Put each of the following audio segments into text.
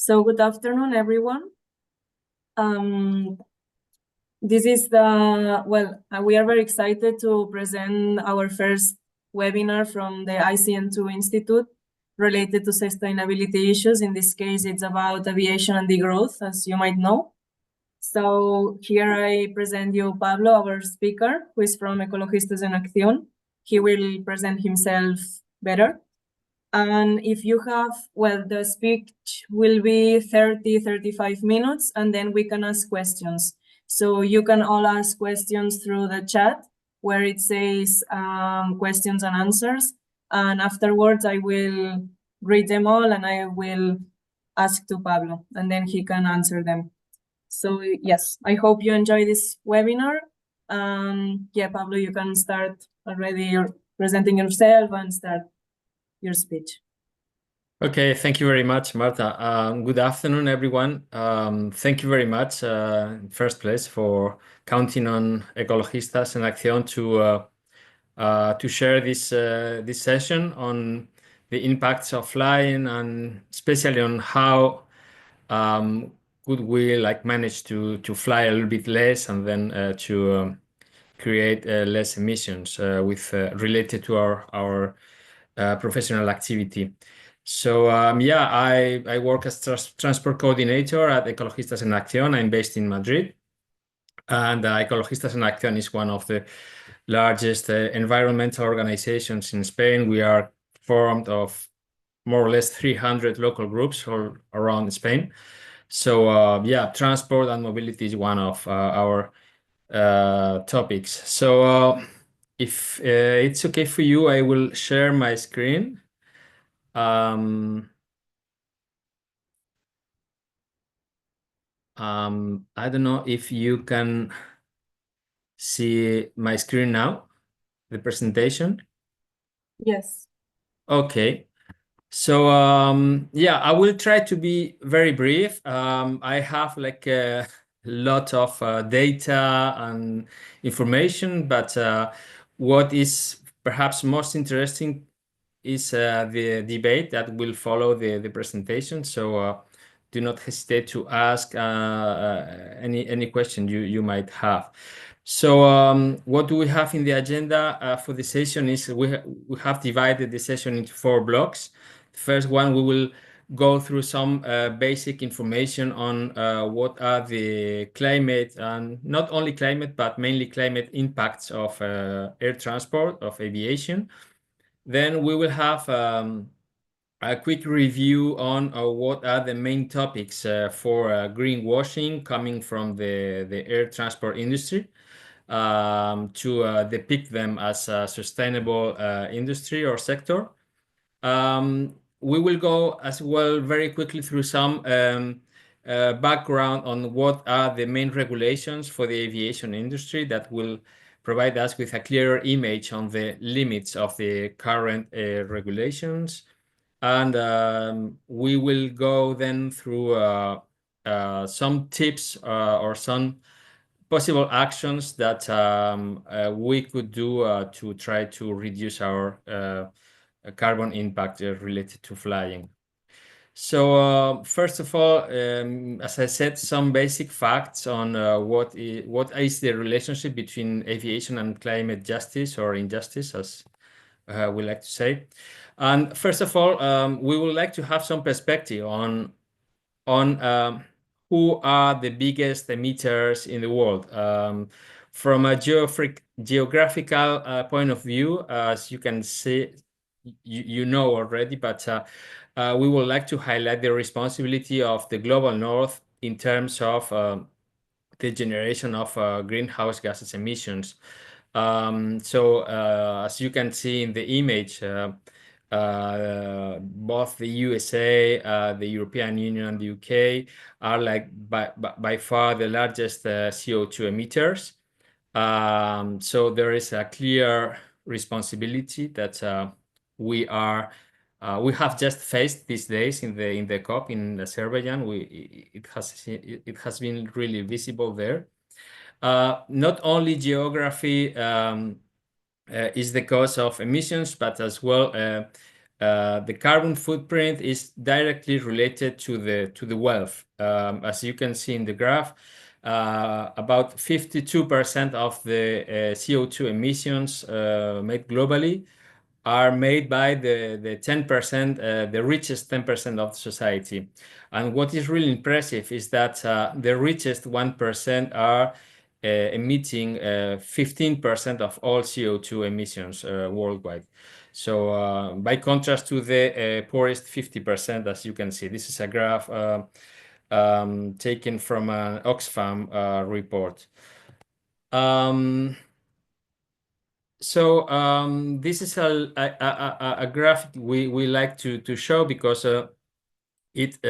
So good afternoon, everyone. This is we are very excited to present our first webinar from the ICN2 Institute related to sustainability issues. In this case, it's about aviation and degrowth, as you might know. So here I present you Pablo, our speaker, who is from Ecologistas and Acción. He will present himself better. And if you have, the speech will be 35 minutes, and then we can ask questions. So you can all ask questions through the chat where it says questions and answers. And afterwards, I will read them all and I will ask to Pablo, and then he can answer them. So yes, I hope you enjoy this webinar. Yeah, Pablo, you can start already. You're presenting yourself and start your speech. Okay, thank you very much, Marta. Good afternoon, everyone. Thank you very much, in first place, for counting on Ecologistas and Acción to share this session on the impacts of flying, and especially on how could we manage to fly a little bit less and then to create less emissions related to our professional activity. So yeah, I work as transport coordinator at Ecologistas en Acción. I'm based in Madrid, and Ecologistas en Acción is one of the largest environmental organizations in Spain. We are formed of more or less 300 local groups all around Spain. So yeah, transport and mobility is one of our topics. So if it's okay for you, I will share my screen. I don't know if you can see my screen now, the presentation. Yes. Okay. So yeah, I will try to be very brief. I have a lot of data and information, but what is perhaps most interesting is the debate that will follow the presentation. So do not hesitate to ask any question you might have. So what do we have in the agenda for the session is we have divided the session into 4 blocks. The first one, we will go through some basic information on what are the climate, and not only climate, but mainly climate impacts of air transport, of aviation. Then we will have a quick review on what are the main topics for greenwashing coming from the air transport industry, to depict them as a sustainable industry or sector. We will go as well very quickly through some background on what are the main regulations for the aviation industry that will provide us with a clearer image on the limits of the current regulations. And we will go then through some tips or some possible actions that we could do to try to reduce our carbon impact related to flying. So first of all, as I said, some basic facts on what is the relationship between aviation and climate justice, or injustice, as we like to say. And first of all, we would like to have some perspective on who are the biggest emitters in the world. From a geographical point of view, as you can see, you know already, but we would like to highlight the responsibility of the global north in terms of the generation of greenhouse gases emissions. So as you can see in the image, both the USA, the European Union, and the UK are by far the largest CO2 emitters. So there is a clear responsibility that we have just faced these days in the COP in Azerbaijan. It has been really visible there. Not only geography is the cause of emissions, but as well the carbon footprint is directly related to the wealth. As you can see in the graph, about 52% of the CO2 emissions made globally are made by the 10%, the richest 10% of society. And what is really impressive is that the richest 1% are emitting 15% of all CO2 emissions worldwide. So by contrast to the poorest 50%, as you can see, this is a graph taken from an Oxfam report. This is a graph we like to show because it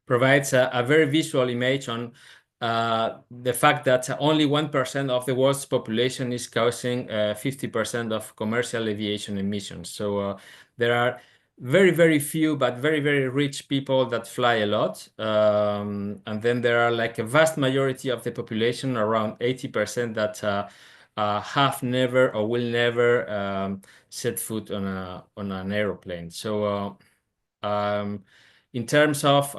provides a very visual image on the fact that only 1% of the world's population is causing 50% of commercial aviation emissions. So there are very, very few, but very, very rich people that fly a lot. And then there are like a vast majority of the population, around 80%, that have never or will never set foot on an aeroplane. So in terms of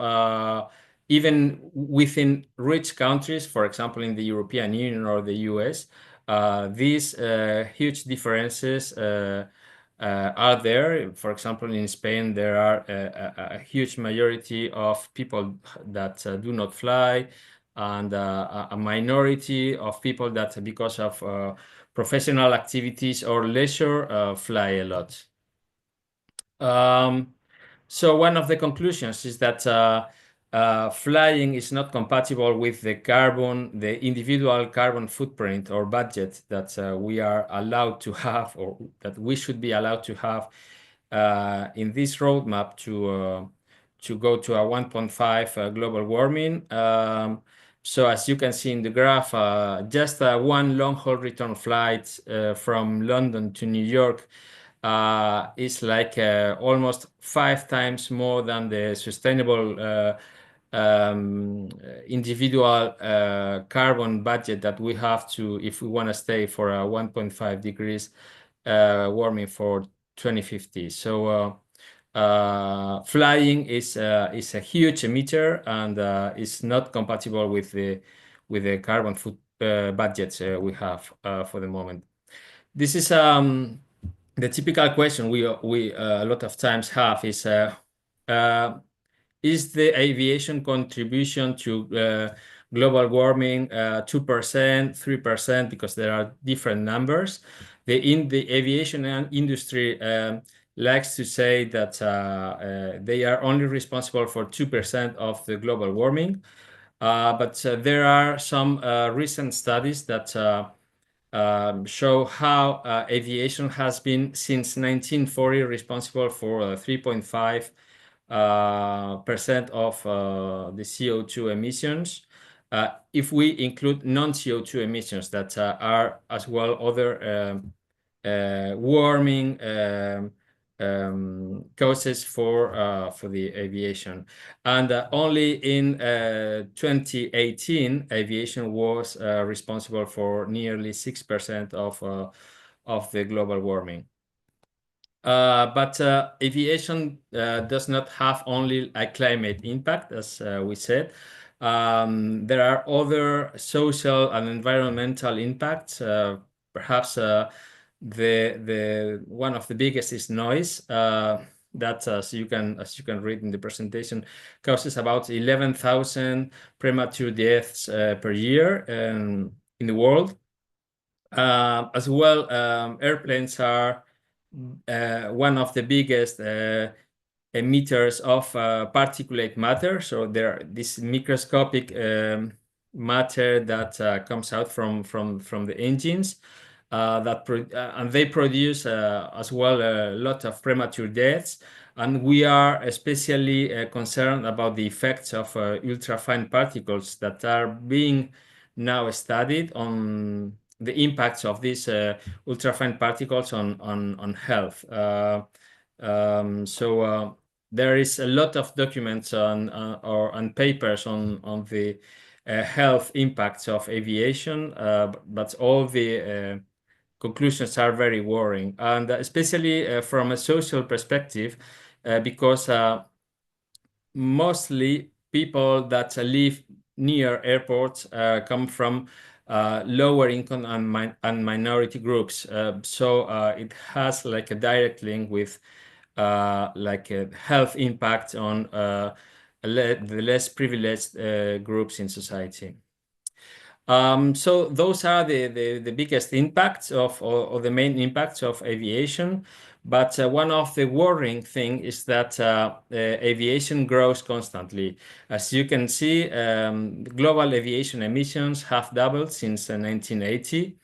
even within rich countries, for example, in the European Union or the US, these huge differences are there. For example, in Spain, there are a huge majority of people that do not fly, and a minority of people that, because of professional activities or leisure, fly a lot. So one of the conclusions is that flying is not compatible with the individual carbon footprint or budget that we are allowed to have, or that we should be allowed to have in this roadmap to go to a 1.5 global warming. So as you can see in the graph, just one long-haul return flight from London to New York is like almost 5 times more than the sustainable individual carbon budget that we have to, if we want to stay for a 1.5 degrees warming for 2050. So flying is a huge emitter and is not compatible with the carbon budgets we have for the moment. This is the typical question we a lot of times have is the aviation contribution to global warming 2%, 3%, because there are different numbers. The aviation industry likes to say that they are only responsible for 2% of the global warming. But there are some recent studies that show how aviation has been since 1940 responsible for 3.5% of the CO2 emissions. If we include non-CO2 emissions that are as well other warming causes for the aviation, and only in 2018 aviation was responsible for nearly 6% of the global warming. But aviation does not have only a climate impact, as we said. There are other social and environmental impacts. Perhaps the one of the biggest is noise. That, as you can read in the presentation, causes about 11,000 premature deaths per year in the world. As well, airplanes are one of the biggest emitters of particulate matter. So there are this microscopic matter that comes out from the engines. And they produce as well a lot of premature deaths, and we are especially concerned about the effects of ultrafine particles that are being now studied on the impacts of these ultrafine particles on health. So there is a lot of documents on papers on the health impacts of aviation, but all the conclusions are very worrying, and especially from a social perspective, because mostly people that live near airports come from lower income and minority groups. So it has like a direct link with like a health impact on the less privileged groups in society. So those are the biggest impacts of, or the main impacts of aviation. But one of the worrying thing is that aviation grows constantly. As you can see, global aviation emissions have doubled since 1980,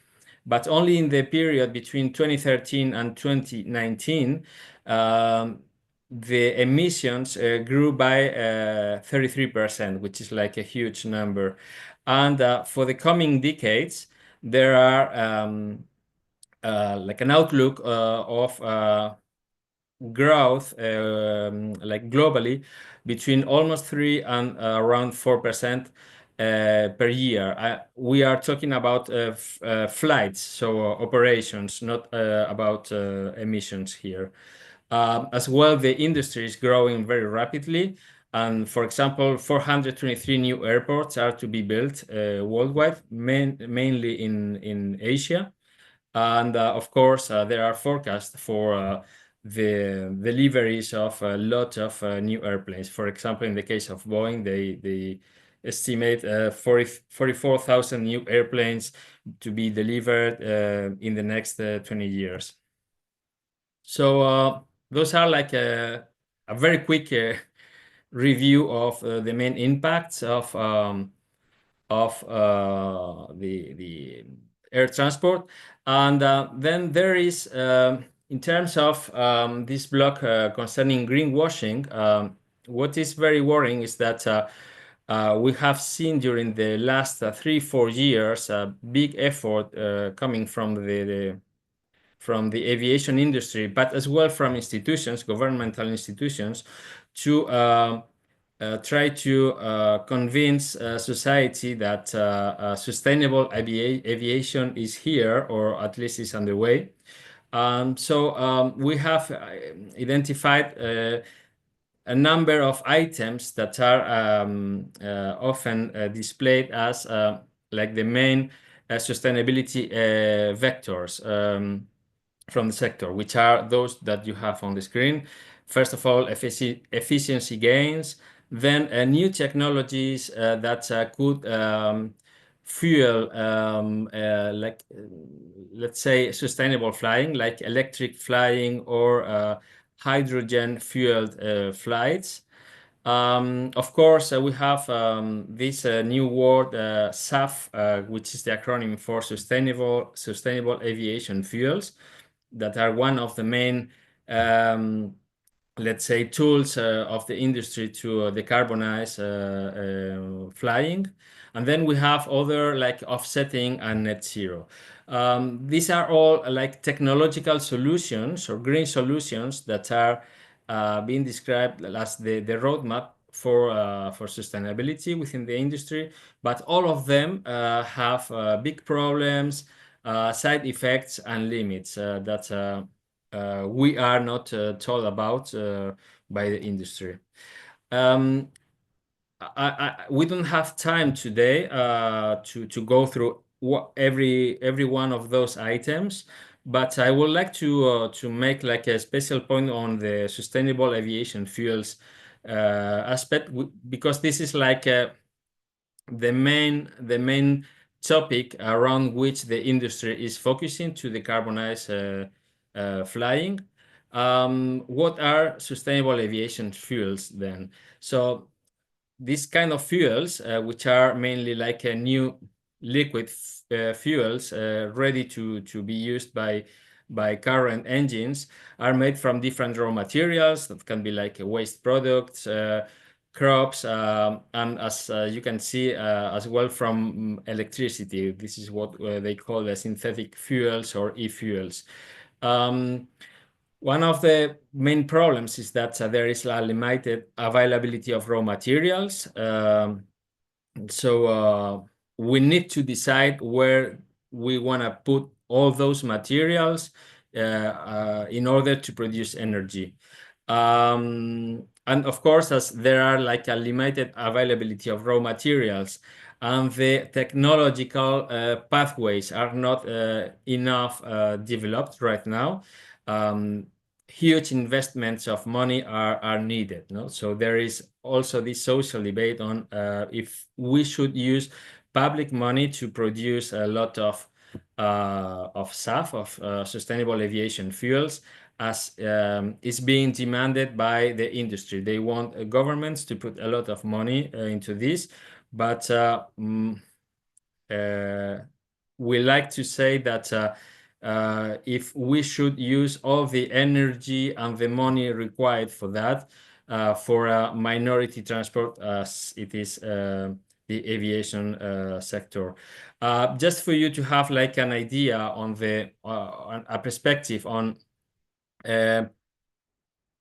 but only in the period between 2013 and 2019, the emissions grew by 33%, which is like a huge number. And for the coming decades, there are like an outlook of growth, like globally, between almost 3 and around 4% per year. We are talking about flights, so operations, not about emissions here. As well, the industry is growing very rapidly. And for example, 423 new airports are to be built worldwide, mainly in Asia. And of course, there are forecasts for the deliveries of a lot of new airplanes. For example, in the case of Boeing, they estimate 44,000 new airplanes to be delivered in the next 20 years. So those are like a very quick review of the main impacts of the air transport. And then there is, in terms of this block concerning greenwashing, what is very worrying is that we have seen during the last 3-4 years a big effort coming from the aviation industry, but as well from institutions, governmental institutions, to try to convince society that sustainable aviation is here, or at least is underway. So we have identified a number of items that are often displayed as like the main sustainability vectors from the sector, which are those that you have on the screen. First of all, efficiency gains, then new technologies that could fuel, like, let's say, sustainable flying, like electric flying or hydrogen-fueled flights. Of course, we have this new word, SAF, which is the acronym for Sustainable Aviation Fuels, that are one of the main, let's say, tools of the industry to decarbonize flying. And then we have other like offsetting and net zero. These are all like technological solutions or green solutions that are being described as the roadmap for sustainability within the industry, but all of them have big problems, side effects, and limits that we are not told about by the industry. We don't have time today to go through every one of those items, but I would like to make like a special point on the sustainable aviation fuels aspect, because this is like the main topic around which the industry is focusing to decarbonize flying. What are sustainable aviation fuels then? So these kind of fuels, which are mainly like a new liquid fuels ready to be used by current engines, are made from different raw materials that can be like waste products, crops, and as you can see as well from electricity. This is what they call the synthetic fuels or e-fuels. One of the main problems is that there is a limited availability of raw materials. So we need to decide where we want to put all those materials in order to produce energy. And of course, as there are like a limited availability of raw materials and the technological pathways are not enough developed right now, huge investments of money are needed. No? So there is also this social debate on if we should use public money to produce a lot of SAF, of sustainable aviation fuels, as is being demanded by the industry. They want governments to put a lot of money into this, but we like to say that if we should use all the energy and the money required for that for a minority transport as it is the aviation sector. Just for you to have like an idea on a perspective on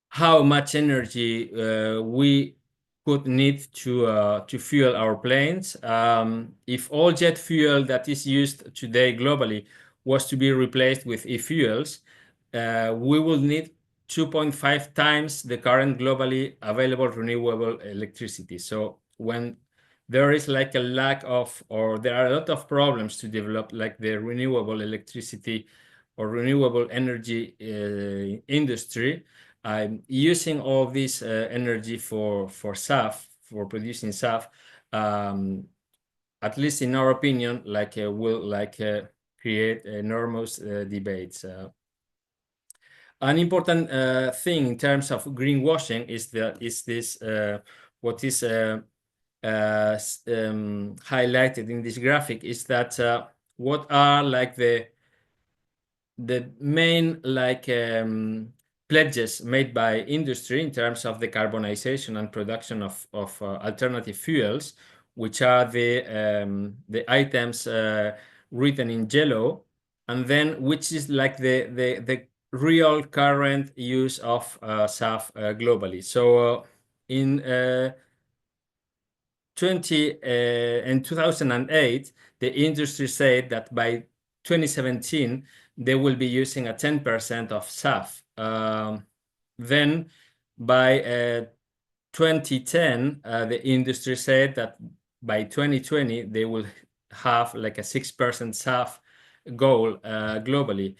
how much energy we could need to fuel our planes. If all jet fuel that is used today globally was to be replaced with e-fuels, we will need 2.5 times the current globally available renewable electricity. So when there is like a lack of, or there are a lot of problems to develop like the renewable electricity or renewable energy industry, using all this energy for SAF, for producing SAF, at least in our opinion, like will like create enormous debates. An important thing in terms of greenwashing is this what is highlighted in this graphic is that what are like the main like pledges made by industry in terms of the carbonization and production of alternative fuels, which are the items written in yellow, and then which is like the real current use of SAF globally. So in 2008, the industry said that by 2017, they will be using a 10% of SAF. Then by 2010, the industry said that by 2020, they will have like a 6% SAF goal globally.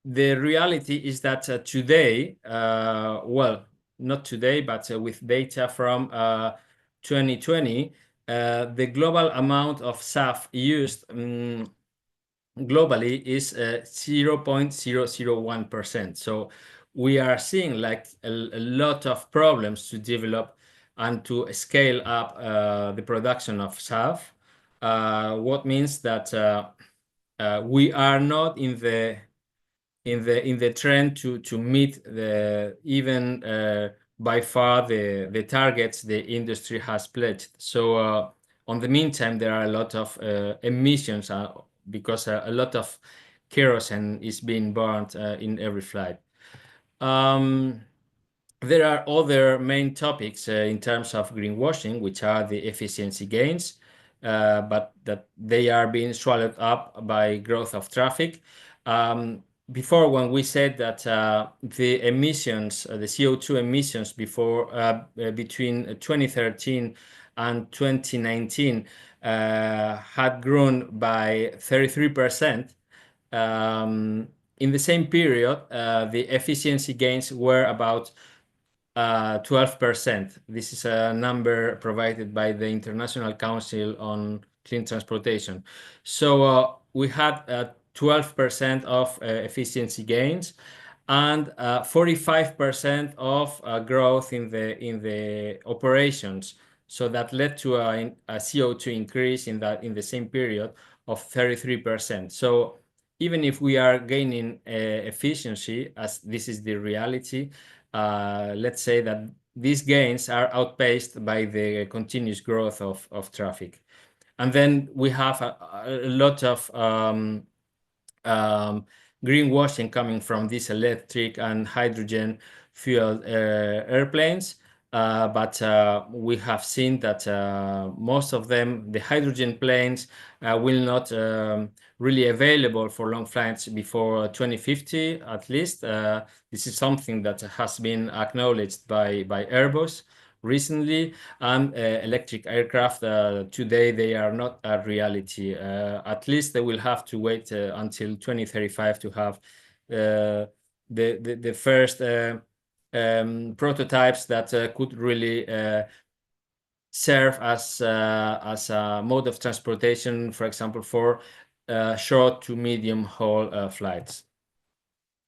The reality is that today, well, not today, but with data from 2020, the global amount of SAF used globally is 0.001%. So we are seeing like a lot of problems to develop and to scale up the production of SAF. What means that we are not in the trend to meet the even by far the targets the industry has pledged. So on the meantime, there are a lot of emissions because a lot of kerosene is being burned in every flight. There are other main topics in terms of greenwashing, which are the efficiency gains, but that they are being swallowed up by growth of traffic. Before, when we said that the emissions, the CO2 emissions between 2013 and 2019 had grown by 33%, in the same period, the efficiency gains were about 12%. This is a number provided by the International Council on Clean Transportation. So we had 12% of efficiency gains and 45% of growth in the operations. So that led to a CO2 increase in the same period of 33%. So even if we are gaining efficiency, as this is the reality, let's say that these gains are outpaced by the continuous growth of traffic. And then we have a lot of greenwashing coming from these electric and hydrogen fueled airplanes. but we have seen that most of them, the hydrogen planes, will not really available for long flights before 2050 at least. This is something that has been acknowledged by Airbus recently, and electric aircraft today they are not a reality. At least they will have to wait until 2035 to have the first prototypes that could really serve as a mode of transportation, for example, for short to medium haul flights.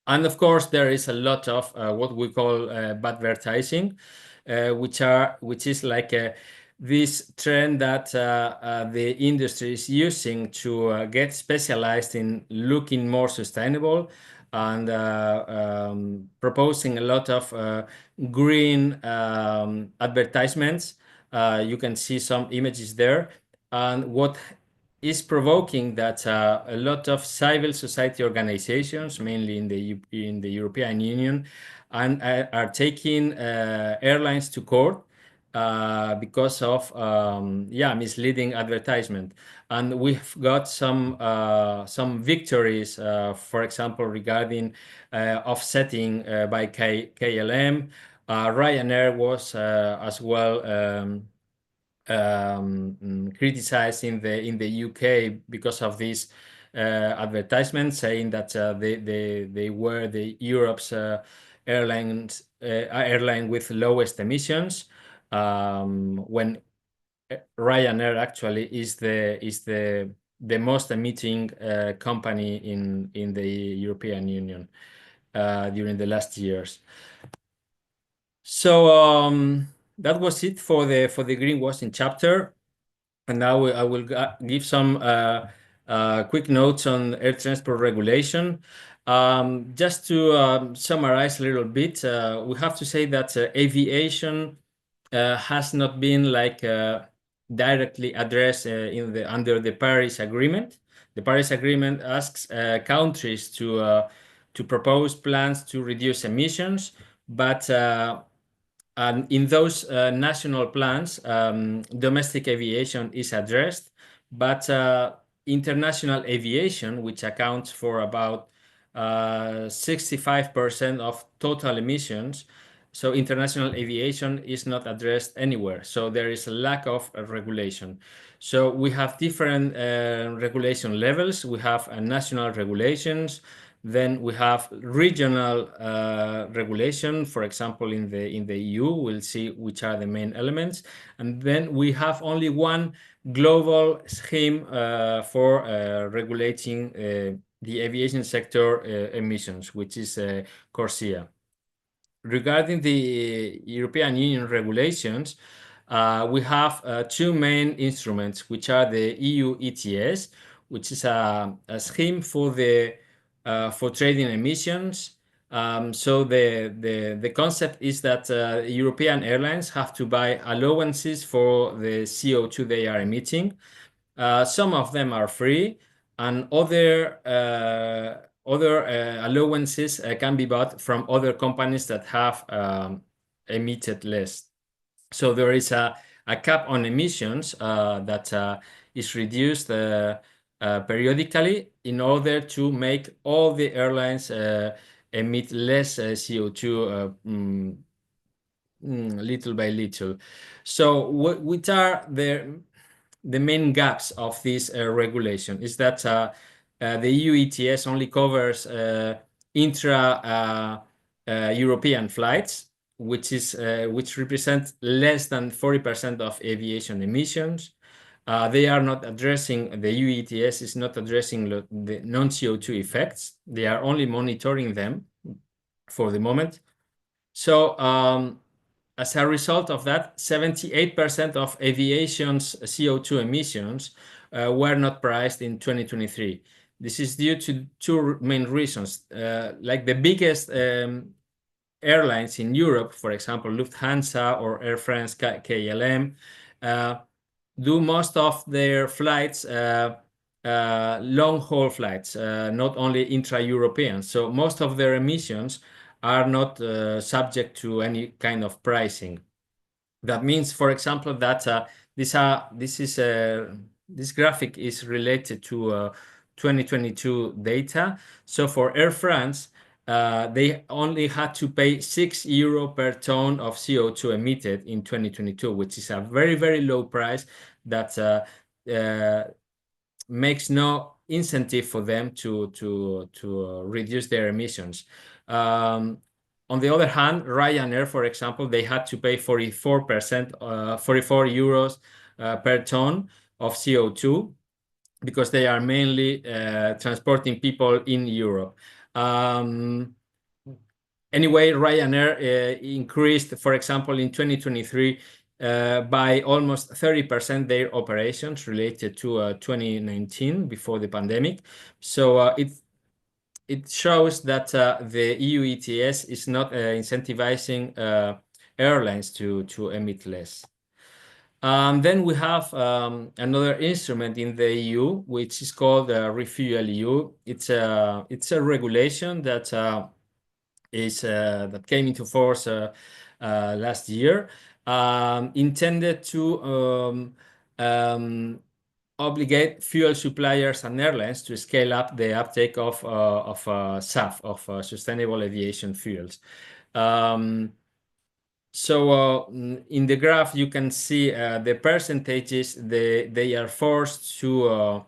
And of course, there is a lot of what we call badvertising, which is like this trend that the industry is using to get specialized in looking more sustainable and proposing a lot of green advertisements. You can see some images there. And what is provoking that a lot of civil society organizations, mainly in the European Union, and are taking airlines to court because of misleading advertisement. And we've got some victories, for example, regarding offsetting by KLM. Ryanair was as well criticized in the UK because of this advertisement, saying that they were the Europe's airline with lowest emissions, when Ryanair actually is the most emitting company in the European Union during the last years. So that was it for the greenwashing chapter, and now I will give some quick notes on air transport regulation. Just to summarize a little bit, we have to say that aviation has not been like directly addressed under the Paris Agreement. The Paris Agreement asks countries to propose plans to reduce emissions, but and in those national plans, domestic aviation is addressed, but international aviation, which accounts for about 65% of total emissions, so international aviation is not addressed anywhere. So there is a lack of regulation. So we have different regulation levels. We have national regulations. Then we have regional regulation, for example, in the EU. We'll see which are the main elements. And then we have only one global scheme for regulating the aviation sector emissions, which is CORSIA. Regarding the European Union regulations, we have two main instruments, which are the EU ETS, which is a scheme for trading emissions. So the concept is that European airlines have to buy allowances for the CO2 they are emitting. Some of them are free, and other allowances can be bought from other companies that have emitted less. So there is a cap on emissions that is reduced periodically in order to make all the airlines emit less CO2 little by little. So which are the main gaps of this regulation is that the EU ETS only covers intra European flights, which represent less than 40% of aviation emissions. They are not addressing, the EU ETS is not addressing the non-CO2 effects. They are only monitoring them for the moment. So as a result of that, 78% of aviation's CO2 emissions were not priced in 2023. This is due to two main reasons. Like the biggest airlines in Europe, for example, Lufthansa or Air France KLM, do most of their flights long-haul flights, not only intra-European. So most of their emissions are not subject to any kind of pricing. That means, for example, that this graphic is related to 2022 data. So for Air France, they only had to pay €6 per ton of CO2 emitted in 2022, which is a very, very low price that makes no incentive for them to reduce their emissions. On the other hand, Ryanair, for example, they had to pay 44 euros per ton of CO2 because they are mainly transporting people in Europe. Anyway, Ryanair increased, for example, in 2023 by almost 30% their operations related to 2019 before the pandemic. So it shows that the EU ETS is not incentivizing airlines to emit less. Then we have another instrument in the EU, which is called Refuel EU. It's a regulation that that came into force last year, intended to obligate fuel suppliers and airlines to scale up the uptake of SAF, of sustainable aviation fuels. So in the graph, you can see the percentages they are forced to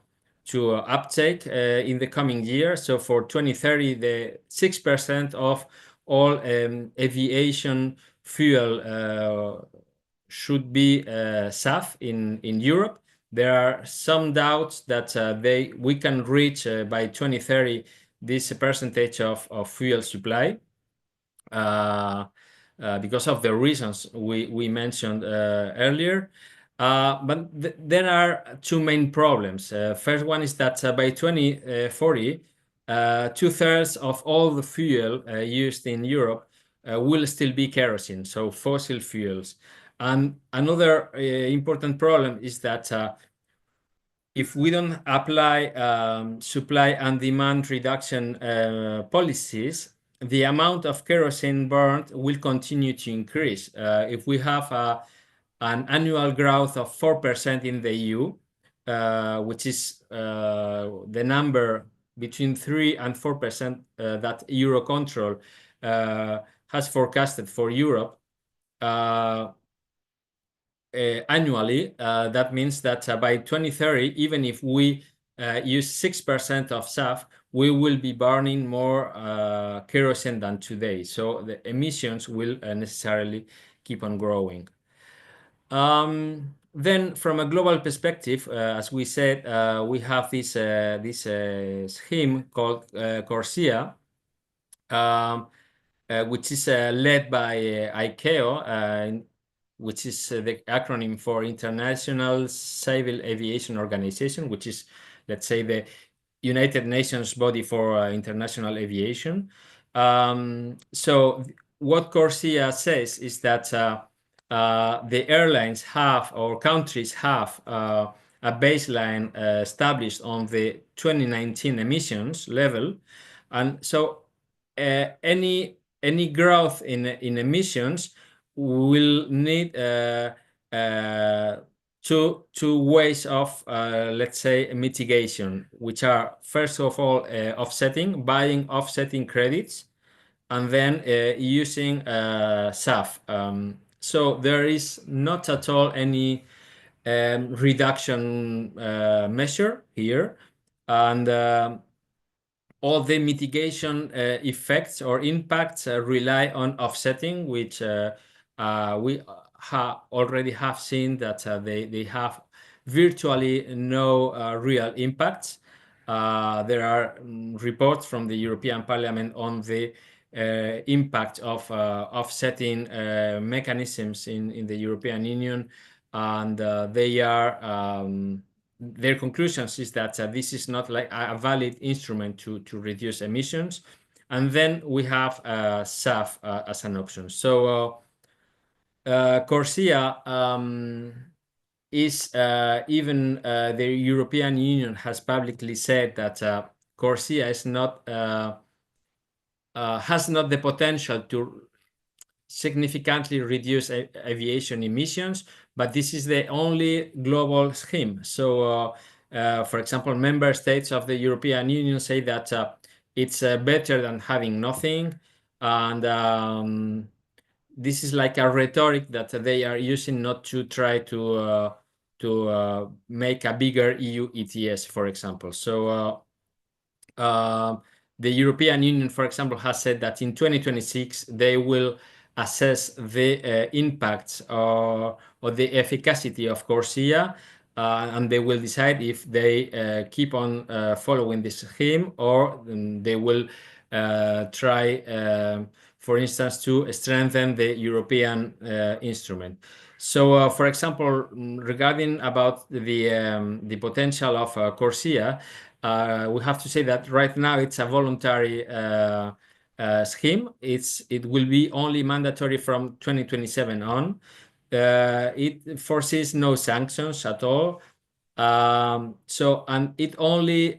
uptake in the coming year. So for 2030, the 6% of all aviation fuel should be SAF in Europe. There are some doubts that we can reach by 2030 this percentage of fuel supply because of the reasons we mentioned earlier. But there are two main problems. First one is that by 2040, 2/3 of all the fuel used in Europe will still be kerosene, so fossil fuels. And another important problem is that if we don't apply supply and demand reduction policies, the amount of kerosene burned will continue to increase. If we have an annual growth of 4% in the EU, which is the number between 3 and 4% that Eurocontrol has forecasted for Europe annually, that means that by 2030, even if we use 6% of SAF, we will be burning more kerosene than today. So the emissions will necessarily keep on growing. Then from a global perspective, as we said, we have this scheme called CORSIA, which is led by ICAO, which is the acronym for International Civil Aviation Organization, which is, let's say, the United Nations body for international aviation. So what CORSIA says is that the airlines have, or countries have, a baseline established on the 2019 emissions level. And so any growth in emissions will need two ways of, let's say, mitigation, which are, first of all, buying offsetting credits, and then using SAF. So there is not at all any reduction measure here. And all the mitigation effects or impacts rely on offsetting, which we already have seen that they have virtually no real impacts. There are reports from the European Parliament on the impact of offsetting mechanisms in the European Union, and their conclusions is that this is not like a valid instrument to reduce emissions. And then we have SAF as an option. So CORSIA is even the European Union has publicly said that CORSIA is not has not the potential significantly reduce aviation emissions, but this is the only global scheme. So, for example, member states of the European Union say that it's better than having nothing, and this is like a rhetoric that they are using not to try to make a bigger EU ETS, for example. So the European Union, for example, has said that in 2026 they will assess the impacts or the efficacy of CORSIA, and they will decide if they keep on following this scheme, or they will try, for instance, to strengthen the European instrument. So, for example, regarding about the potential of CORSIA, we have to say that right now it's a voluntary scheme. It will be only mandatory from 2027 on. It foresees no sanctions at all. And it only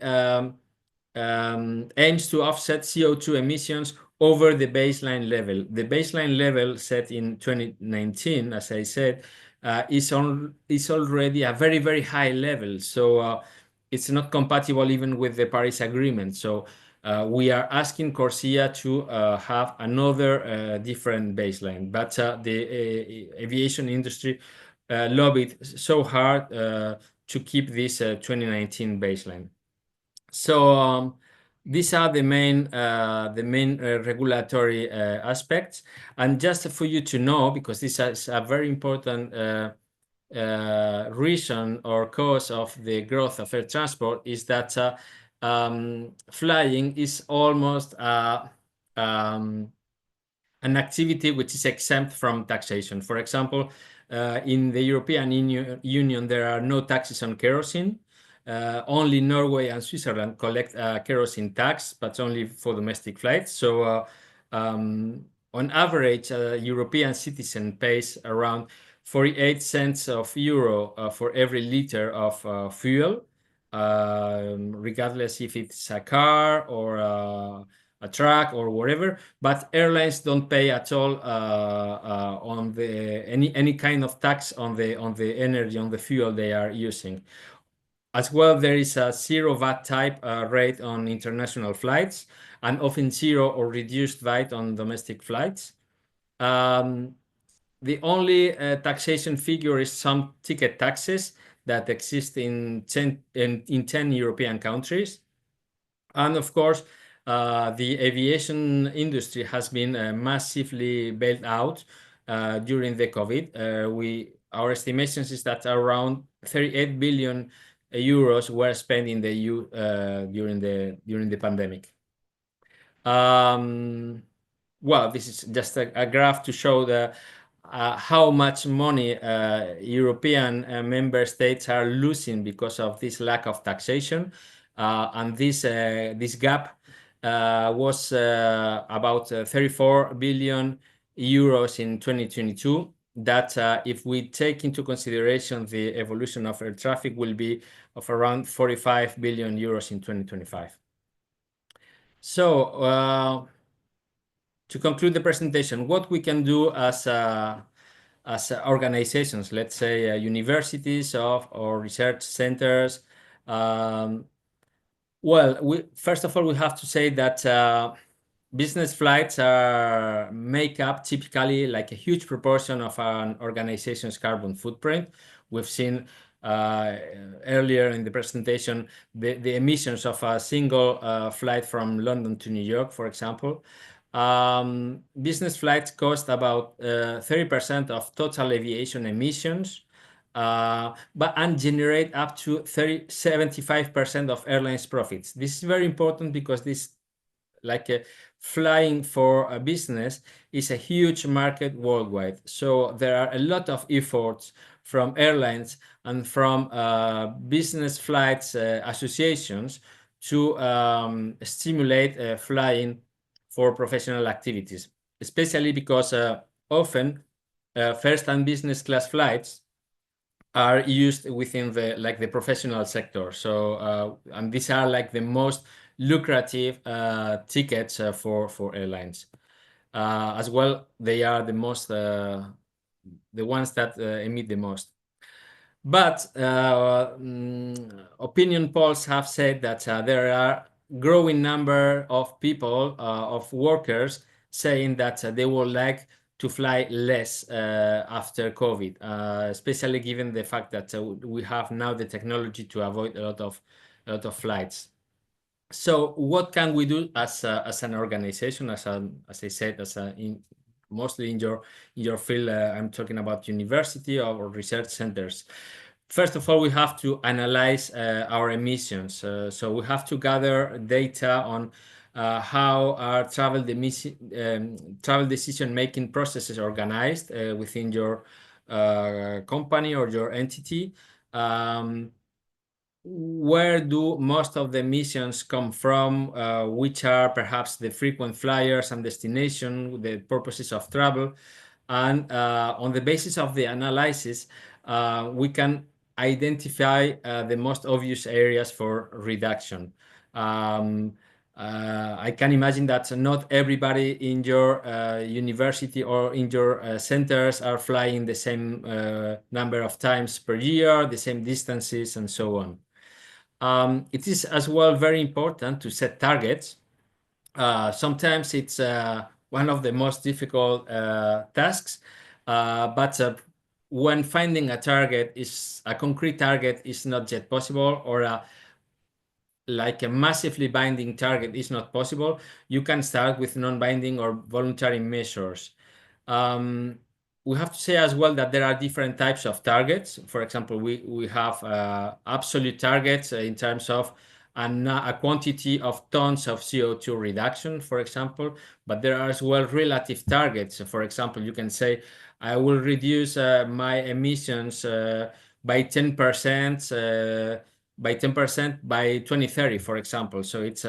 aims to offset CO2 emissions over the baseline level. The baseline level set in 2019, as I said, is already a very, very high level. So it's not compatible even with the Paris Agreement. So we are asking CORSIA to have another different baseline. But the aviation industry lobbied so hard to keep this 2019 baseline. So these are the main regulatory aspects. And just for you to know, because this is a very important reason or cause of the growth of air transport, is that flying is almost an activity which is exempt from taxation. For example, in the European Union, there are no taxes on kerosene. Only Norway and Switzerland collect kerosene tax, but only for domestic flights. So on average, a European citizen pays around 48 cents of euro for every liter of fuel, regardless if it's a car or a truck or whatever. But airlines don't pay at all on any kind of tax on the energy, on the fuel they are using. As well, there is a zero VAT type rate on international flights, and often zero or reduced VAT on domestic flights. The only taxation figure is some ticket taxes that exist in 10 European countries. And of course, the aviation industry has been massively bailed out during the COVID. Our estimations is that around 38 billion euros were spent in the EU during the pandemic. Well, this is just a graph to show how much money European member states are losing because of this lack of taxation. And this gap was about 34 billion euros in 2022. That if we take into consideration the evolution of air traffic, will be of around 45 billion euros in 2025. So to conclude the presentation, what we can do as organizations, let's say universities or research centers. Well, first of all, we have to say that business flights make up typically like a huge proportion of an organization's carbon footprint. We've seen earlier in the presentation the emissions of a single flight from London to New York, for example. Business flights cost about 30% of total aviation emissions, and generate up to 75% of airlines' profits. This is very important because this, flying for a business, is a huge market worldwide. So there are a lot of efforts from airlines and from business flights associations to stimulate flying for professional activities, especially because often first and business class flights are used within the professional sector. So and these are like the most lucrative tickets for airlines. as well, they are the most the ones that emit the most. But opinion polls have said that there are growing number of people, of workers, saying that they would like to fly less after COVID, especially given the fact that we have now the technology to avoid a lot of flights. So what can we do as an organization, as I said, mostly in your field? I'm talking about university or research centers. First of all, we have to analyze our emissions. So we have to gather data on how our travel decision-making processes organized within your company or your entity. Where do most of the emissions come from? Which are perhaps the frequent flyers and destination, the purposes of travel? And on the basis of the analysis, we can identify the most obvious areas for reduction. I can imagine that not everybody in your university or in your centers are flying the same number of times per year, the same distances, and so on. It is as well very important to set targets. Sometimes it's one of the most difficult tasks, but when finding a concrete target is not yet possible, or like a massively binding target is not possible, you can start with non-binding or voluntary measures. We have to say as well that there are different types of targets. For example, we have absolute targets in terms of a quantity of tons of CO2 reduction, for example, but there are as well relative targets. For example, you can say, I will reduce my emissions by 10% by 2030, for example. So it's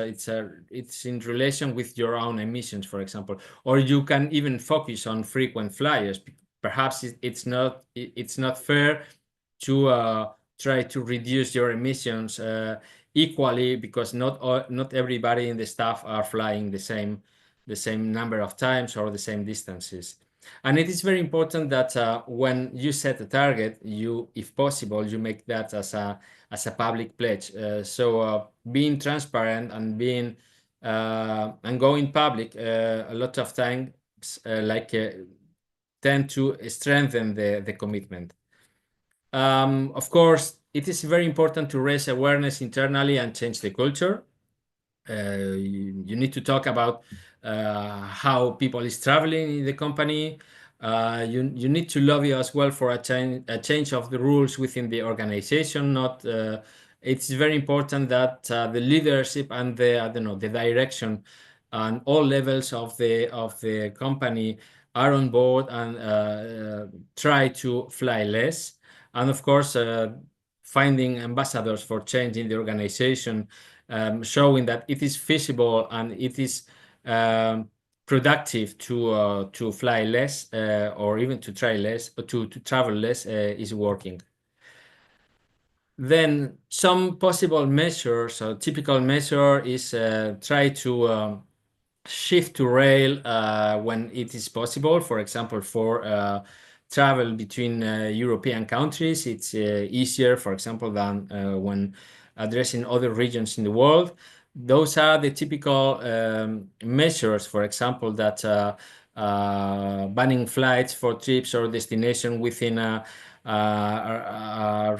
in relation with your own emissions, for example. Or you can even focus on frequent flyers. Perhaps it's not fair to try to reduce your emissions equally, because not everybody in the staff are flying the same number of times or the same distances. And it is very important that when you set a target, if possible, you make that as a public pledge. So being transparent and going public a lot of times tend to strengthen the commitment. Of course, it is very important to raise awareness internally and change the culture. You need to talk about how people is traveling in the company. You need to lobby as well for a change of the rules within the organization. It's very important that the leadership and the direction and all levels of the company are on board and try to fly less. And of course, finding ambassadors for change in the organization, showing that it is feasible and it is productive to fly less or even to try less, or to travel less is working. Then some possible measures, a typical measure is try to shift to rail when it is possible. For example, for travel between European countries, it's easier, for example, than when addressing other regions in the world. Those are the typical measures, for example, that banning flights for trips or destination within a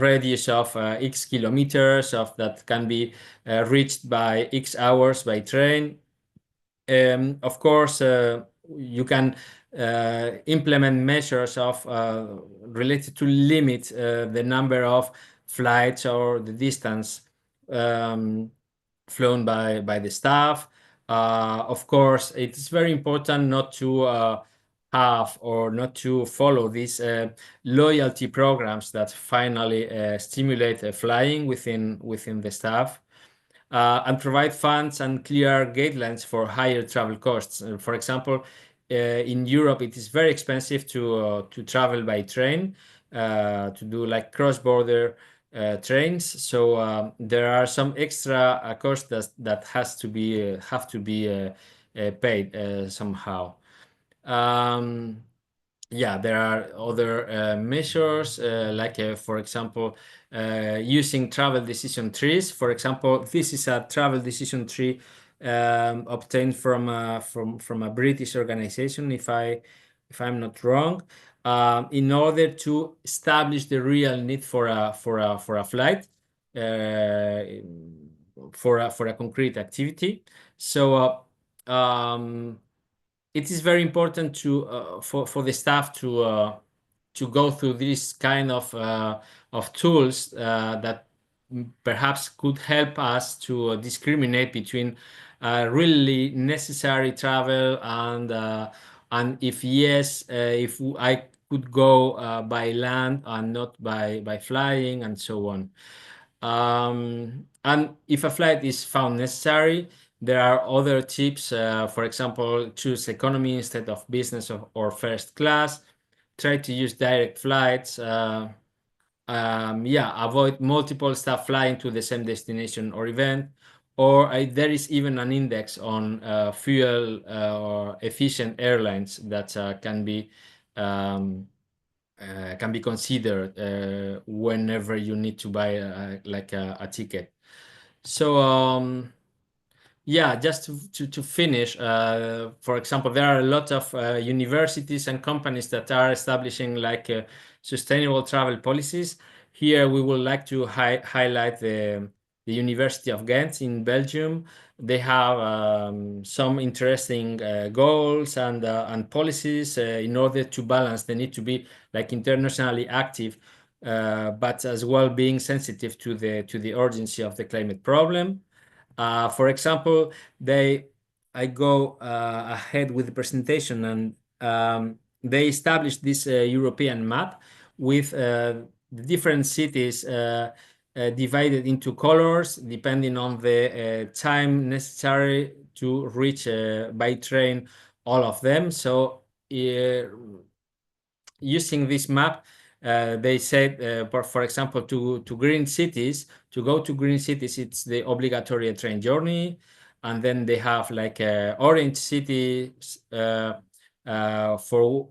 radius of X kilometers that can be reached by X hours by train. Of course, you can implement measures related to limit the number of flights or the distance flown by the staff. Of course, it's very important not to have or not to follow these loyalty programs that finally stimulate flying within the staff. And provide funds and clear guidelines for higher travel costs. For example, in Europe, it is very expensive to travel by train, to do like cross-border trains. So there are some extra costs that have to be paid somehow. Yeah, there are other measures, like, for example, using travel decision trees. For example, this is a travel decision tree obtained from a British organization, if I'm not wrong, in order to establish the real need for a flight, for a concrete activity. So. It is very important for the staff to go through this kind of tools that perhaps could help us to discriminate between really necessary travel and if yes, if I could go by land and not by flying and so on. And if a flight is found necessary, there are other tips. For example, choose economy instead of business or first class. Try to use direct flights. Avoid multiple staff flying to the same destination or event. Or there is even an index on fuel or efficient airlines that um, can be considered whenever you need to buy a ticket. So yeah, just to finish, for example, there are a lot of universities and companies that are establishing sustainable travel policies. Here we would like to highlight the University of Ghent in Belgium. They have some interesting goals and policies in order to balance the need to be internationally active, but as well being sensitive to the urgency of the climate problem. For example, I go ahead with the presentation, and they established this European map with the different cities divided into colors depending on the time necessary to reach by train all of them. So using this map, they said, for example, to green cities, to go to green cities, it's the obligatory train journey. And then they have orange cities for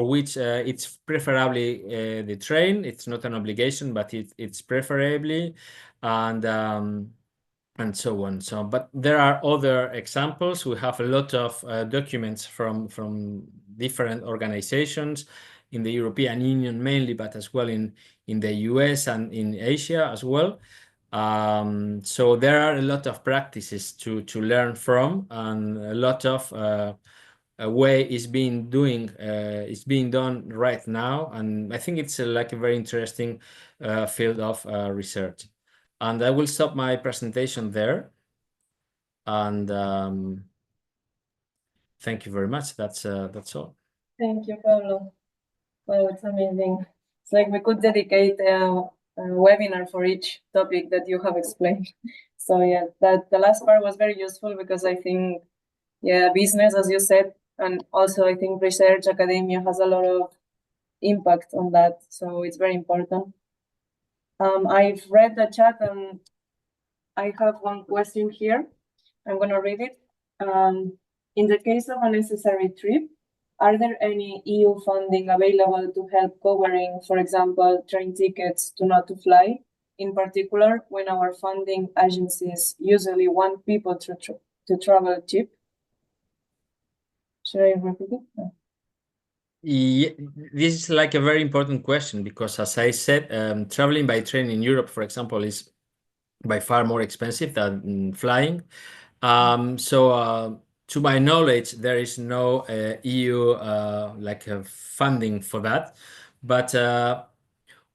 which it's preferably the train. It's not an obligation, but it's preferably. And so on. But there are other examples. We have a lot of documents from different organizations in the European Union mainly, but as well in the US and in Asia as well. So there are a lot of practices to learn from, and a lot of way is being done right now. And I think it's a very interesting field of research. And I will stop my presentation there. And thank you very much. That's all. Thank you, Pablo. Wow, it's amazing. It's like we could dedicate a webinar for each topic that you have explained. So yeah, that the last part was very useful because I think, yeah, business, as you said, and also I think research, academia has a lot of impact on that. So it's very important. I've read the chat and I have one question here. I'm going to read it. In the case of a necessary trip, are there any EU funding available to help covering, for example, train tickets to not to fly? In particular, when our funding agencies usually want people to travel cheap? Should I repeat it? No. Yeah, this is a very important question because, as I said, traveling by train in Europe, for example, is by far more expensive than flying. So to my knowledge, there is no EU funding for that. But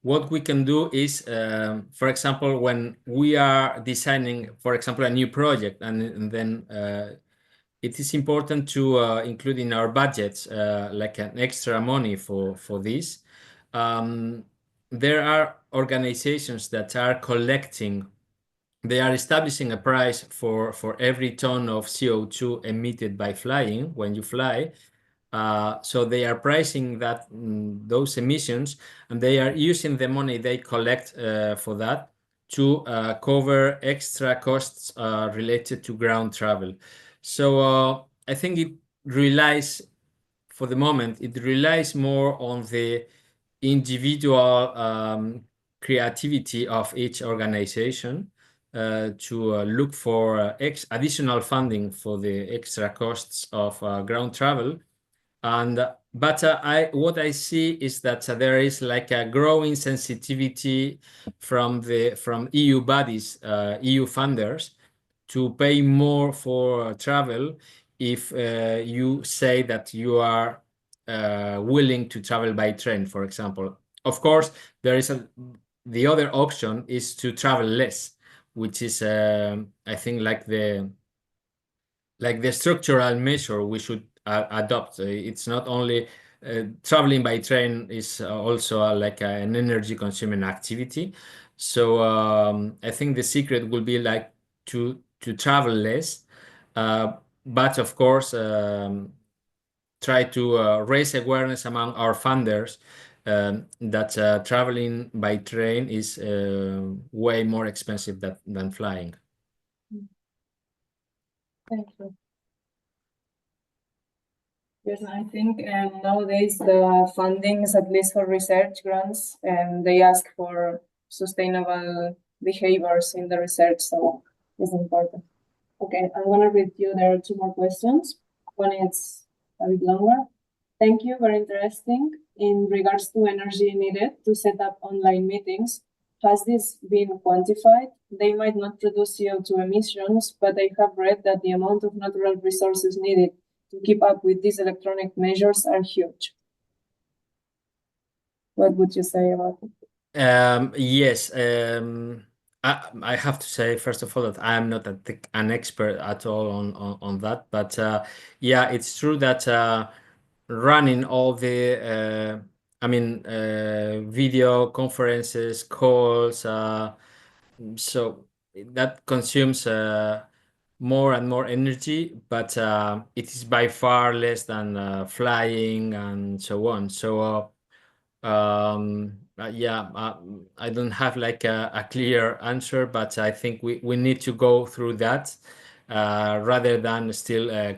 what we can do is, for example, when we are designing, for example, a new project, and then it is important to include in our budgets an extra money for this. There are organizations that are collecting. They are establishing a price for every ton of CO2 emitted by flying when you fly. So they are pricing those emissions, and they are using the money they collect for that to cover extra costs related to ground travel. So I think it relies for the moment, it relies more on the individual creativity of each organization to look for additional funding for the extra costs of ground travel. But what I see is that there is like a growing sensitivity from EU bodies, EU funders, to pay more for travel if you say that you are willing to travel by train, for example. Of course, the other option is to travel less, which is I think like the structural measure we should adopt. It's not only traveling by train is also like an energy consuming activity. So I think the secret will be like to travel less, but of course try to raise awareness among our funders that traveling by train is way more expensive than flying. Thank you. Yes, I think nowadays the fundings, at least for research grants, they ask for sustainable behaviors in the research, so it's important. Okay, I'm gonna read you. There are two more questions. One is a bit longer. Thank you, very interesting. In regards to energy needed to set up online meetings, has this been quantified? They might not produce CO2 emissions, but I have read that the amount of natural resources needed to keep up with these electronic measures are huge. What would you say about it? Yes, I have to say, first of all, that I am not an expert at all on that. But yeah, it's true that running all the, video conferences, calls, so that consumes more and more energy, but it is by far less than flying and so on. So yeah, I don't have like a clear answer, but I think we need to go through that rather than still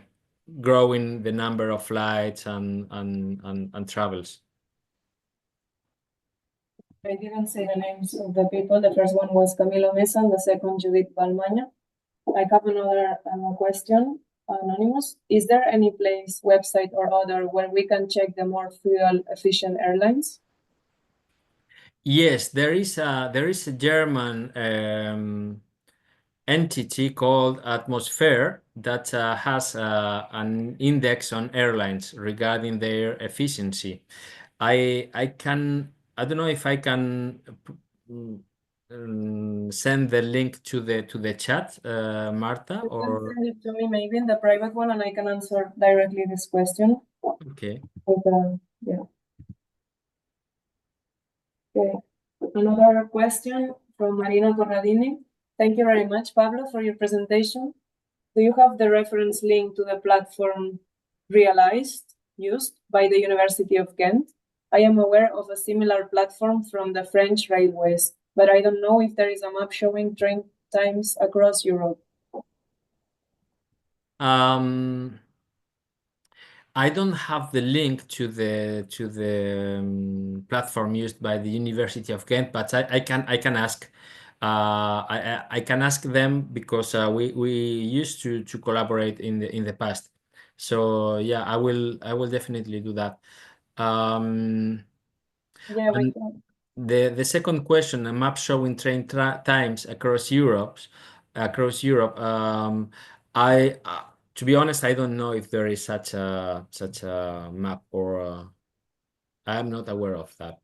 growing the number of flights and travels. I didn't say the names of the people. The first one was Camilo Mesa, and the second Judith Balmaña. I have another question, anonymous. Is there any place, website or other, where we can check the more fuel efficient airlines? Yes, there is a German entity called Atmosphere that has an index on airlines regarding their efficiency. I don't know if I can send the link to the chat, Marta, You or can send it to me maybe in the private one, and I can answer directly this question. okay. But, yeah. Okay. Another question from Marina Corradini. Thank you very much, Pablo, for your presentation. Do you have the reference link to the platform used by the University of Ghent? I am aware of a similar platform from the French railways, but I don't know if there is a map showing train times across Europe. I don't have the link to the platform used by the University of Ghent, but I can ask. I can ask them because we used to collaborate in the past. So yeah, I will definitely do that. Yeah, we And can. the second question, a map showing train times across Europe. I to be honest, I don't know if there is such a map, or I am not aware of that.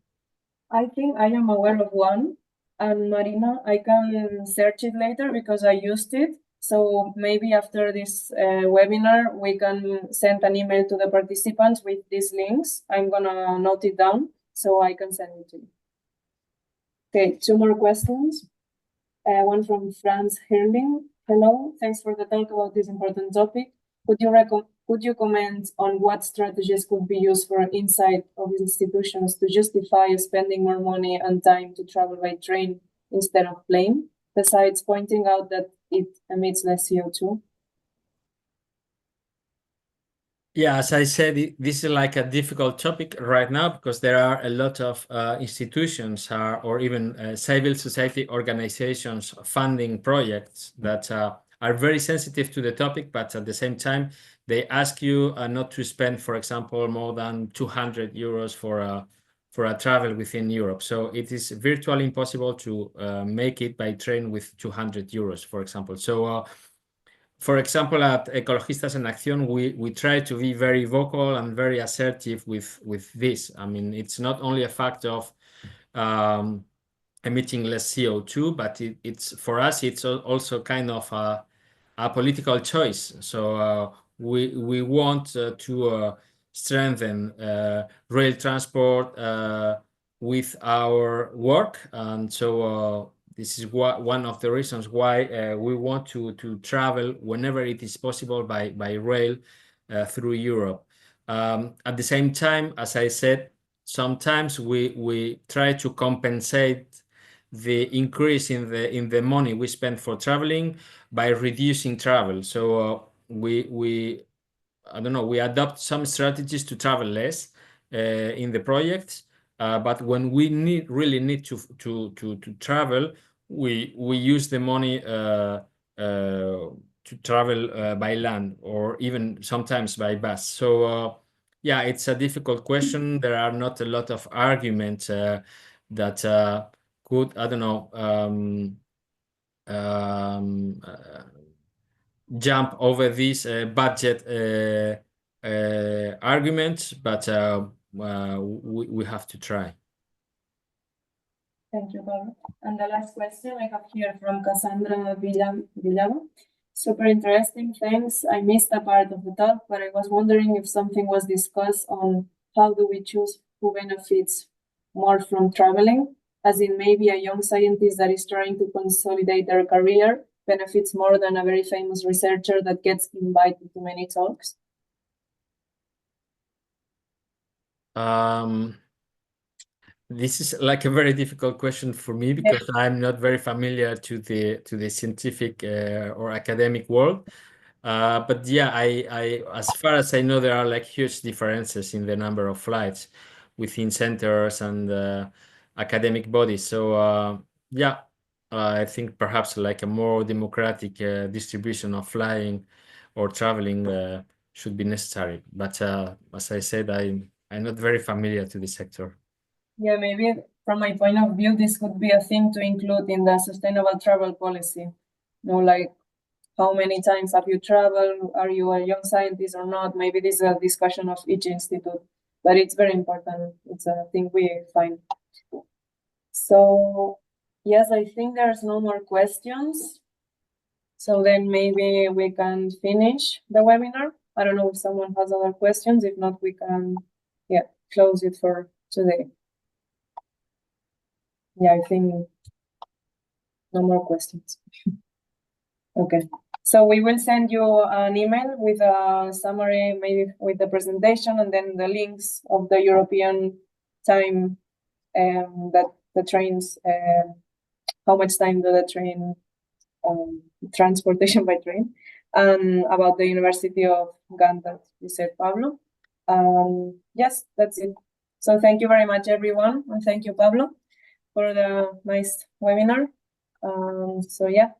I think I am aware of one, and Marina, I can search it later because I used it. So maybe after this webinar, we can send an email to the participants with these links. I'm gonna note it down so I can send it to you. Okay, two more questions. One from Franz Herling. Hello, thanks for the talk about this important topic. Could you comment on what strategies could be used for inside of institutions to justify spending more money and time to travel by train instead of plane, besides pointing out that it emits less CO2? Yeah, as I said, this is like a difficult topic right now because there are a lot of institutions or even civil society organizations funding projects that are very sensitive to the topic, but at the same time, they ask you not to spend, for example, more than 200 euros for a travel within Europe. So it is virtually impossible to make it by train with 200 euros, for example. So for example, at Ecologistas and Acción, we try to be very vocal and very assertive with this. I mean, it's not only a fact of emitting less CO2, but it's for us, it's also kind of a political choice. So we want to strengthen rail transport with our work, and so this is one of the reasons why we want to travel whenever it is possible by rail through Europe. At the same time, as I said, sometimes we try to compensate the increase in the money we spend for traveling by reducing travel. So we I don't know, we adopt some strategies to travel less in the projects, but when we really need to travel, we use the money to travel by land or even sometimes by bus. So yeah, it's a difficult question. There are not a lot of arguments that could, I don't know, jump over these budget arguments, but we have to try. Thank you, Pablo. And the last question I have here from Cassandra Villava. Super interesting, thanks. I missed a part of the talk, but I was wondering if something was discussed on how do we choose who benefits more from traveling, as in maybe a young scientist that is trying to consolidate their career benefits more than a very famous researcher that gets invited to many talks. This is like a very difficult question for me because I'm not very familiar to the scientific or academic world. But yeah, I as far as I know, there are like huge differences in the number of flights within centers and academic bodies. So yeah, I think perhaps like a more democratic distribution of flying or traveling should be necessary. But as I said, I'm not very familiar to the sector. Yeah, maybe from my point of view, this could be a thing to include in the sustainable travel policy. You know, like how many times have you traveled? Are you a young scientist or not? Maybe this is a discussion of each institute, but it's very important. It's a thing we find. So yes, I think there's no more questions. So then maybe we can finish the webinar. I don't know if someone has other questions. If not, we can, yeah, close it for today. Yeah, I think no more questions. Okay. So we will send you an email with a summary, maybe with the presentation, and then the links of the European time that the trains, how much time do the train, transportation by train, and about the University of Ghent that you said, Pablo. Yes, that's it. So thank you very much, everyone, and thank you, Pablo, for the nice webinar. So yeah.